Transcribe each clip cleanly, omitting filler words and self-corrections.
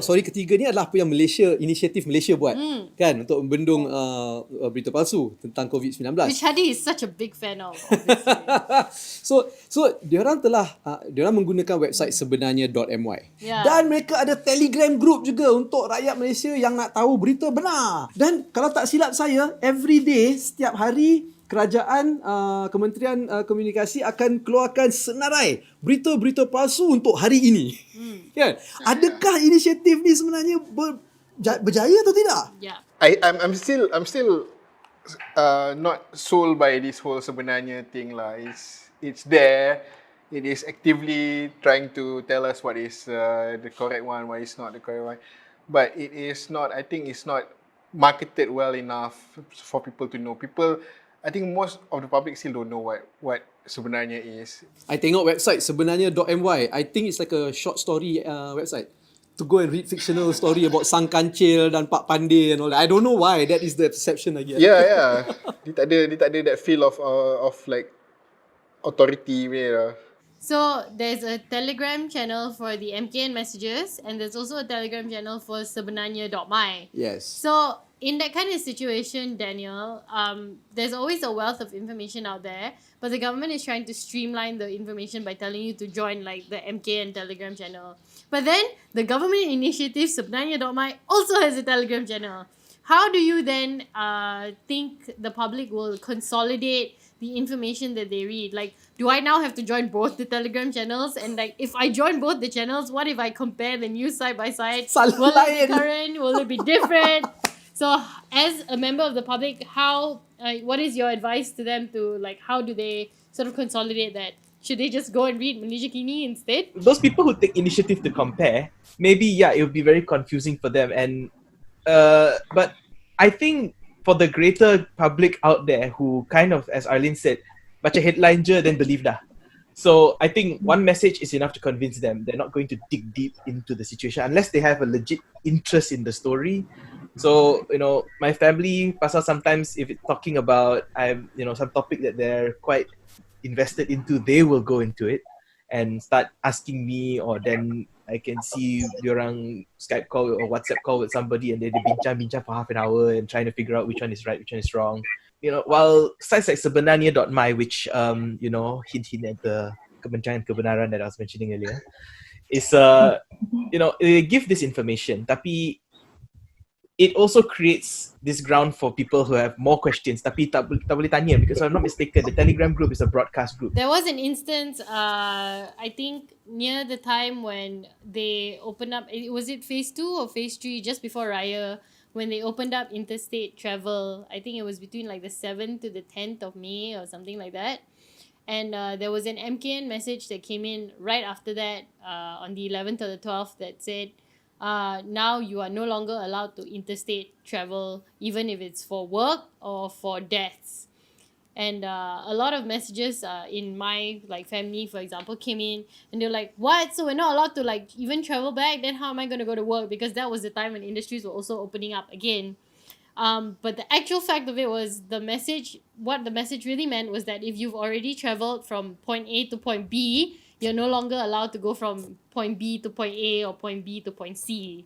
story ketiga ni adalah apa yang inisiatif Malaysia buat kan, untuk membendung berita palsu tentang COVID-19. Which Hadi is such a big fan of, obviously. So diorang menggunakan website sebenarnya.my. Yeah. Dan mereka ada Telegram group juga untuk rakyat Malaysia yang nak tahu berita benar. Dan kalau tak silap saya, every day, setiap hari, kerajaan, Kementerian Komunikasi akan keluarkan senarai berita-berita palsu untuk hari ini. Kan? Adakah inisiatif ni sebenarnya berjaya atau tidak? Yeah. I'm still not sold by this whole sebenarnya thing lah. It's there. It is actively trying to tell us what is the correct one, what is not the correct one. But it is not. I think it's not marketed well enough for people to know. I think most of the public still don't know what sebenarnya is. I tengok website sebenarnya.my. I think it's like a short story website. To go and read fictional story about Sang Kancil dan Pak Pandey and all that. I don't know why. That is the perception I get. Yeah. Dia tak ada that feel of like authority. So there's a Telegram channel for the MKN messages, and there's also a Telegram channel for sebenarnya.my. Yes. So in that kind of situation, Daniel, there's always a wealth of information out there, but the government is trying to streamline the information by telling you to join like the MKN Telegram channel. But then the government initiative sebenarnya.my also has a Telegram channel. How do you then think the public will consolidate the information that they read? Like, do I now have to join both the Telegram channels? And like, if I join both the channels, what if I compare the news side by side? Will it be current? Will it be different? So, as a member of the public, what is your advice to them to like, how do they sort of consolidate that? Should they just go and read Malaysia Kini instead? Those people who take initiative to compare, maybe it would be very confusing for them. And but I think for the greater public out there who kind of, as Arlene said, baca headline je then believe dah. So I think one message is enough to convince them. They're not going to dig deep into the situation unless they have a legit interest in the story. So, my family, pasal sometimes if it's talking about some topic that they're quite invested into, they will go into it and start asking me, or then I can see diorang Skype call or WhatsApp call with somebody and they bincang for half an hour and trying to figure out which one is right, which one is wrong. While sites like sebenarnya.my, which hint at the kebencian kebenaran that I was mentioning earlier, is they give this information, tapi it also creates this ground for people who have more questions tapi tak boleh tanya, because if I'm not mistaken, the Telegram group is a broadcast group. There was an instance, I think near the time when they opened up, was it phase 2 or phase 3, just before Raya, when they opened up interstate travel. I think it was between like the 7th to the 10th of May or something like that. And there was an MKN message that came in right after that, on the 11th or the 12th, that said, now you are no longer allowed to interstate travel, even if it's for work or for deaths. And a lot of messages in my family, for example, came in and they're like, what? So we're not allowed to even travel back? Then how am I going to go to work? Because that was the time when industries were also opening up again. But the actual fact of it was what the message really meant was that if you've already traveled from point A to point B, you're no longer allowed to go from point B to point A or point B to point C.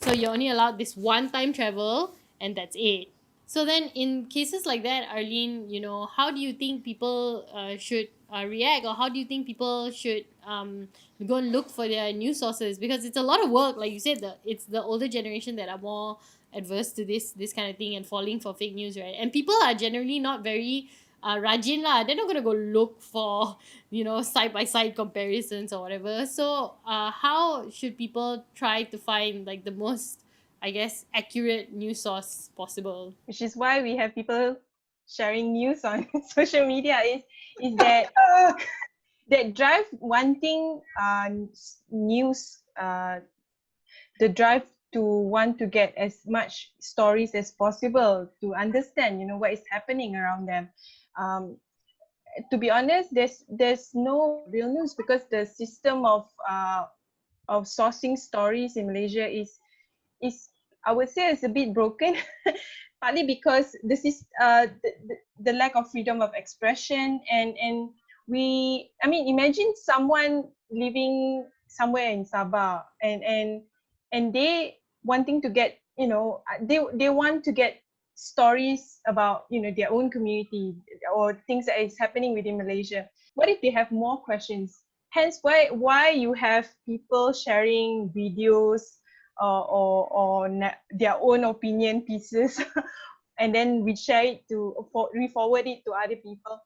So you're only allowed this one-time travel, and that's it. So then in cases like that, Arlene, how do you think people should react, or how do you think people should go and look for their news sources? Because it's a lot of work. Like you said, it's the older generation that are more adverse to this kind of thing and falling for fake news, right? And people are generally not very rajin lah. They're not going to go look for, side-by-side comparisons or whatever. So how should people try to find the most, I guess, accurate news source possible? Which is why we have people sharing news on social media is that that drive wanting news, the drive to want to get as much stories as possible to understand, what is happening around them. To be honest, there's no real news because the system of sourcing stories in Malaysia is I would say it's a bit broken, partly because this is the lack of freedom of expression, and imagine someone living somewhere in Sabah and and they wanting to get, they want to get stories about, their own community or things that is happening within Malaysia. What if they have more questions? Hence why you have people sharing videos or their own opinion pieces and then we share it re-forward it to other people.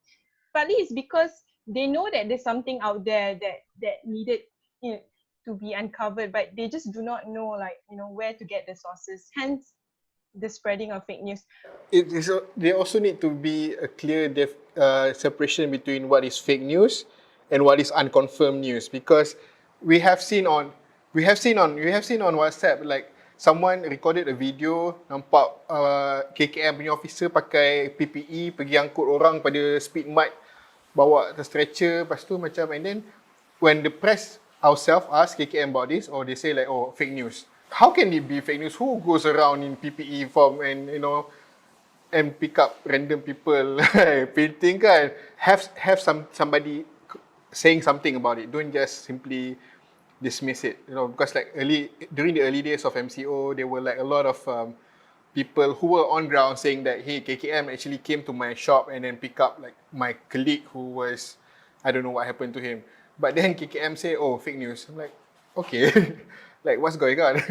Partly it's because they know that there's something out there that needed, to be uncovered, but they just do not know, where to get the sources. Hence the spreading of fake news. There also need to be a clear separation between what is fake news and what is unconfirmed news, because we have seen on WhatsApp, like someone recorded a video, nampak KKM punya officer pakai PPE pergi angkut orang pada speed mart, bawa the stretcher, lepas tu macam, and then when the press ourselves ask KKM about this, or they say like, oh, fake news. How can it be fake news? Who goes around in PPE form and and pick up random people painting kan? Have somebody saying something about it. Don't just simply dismiss it. Because like during the early days of MCO, there were like a lot of people who were on ground saying that, hey, KKM actually came to my shop and then pick up like my colleague who was, I don't know what happened to him. But then KKM say, oh, fake news. I'm like, okay, like what's going on?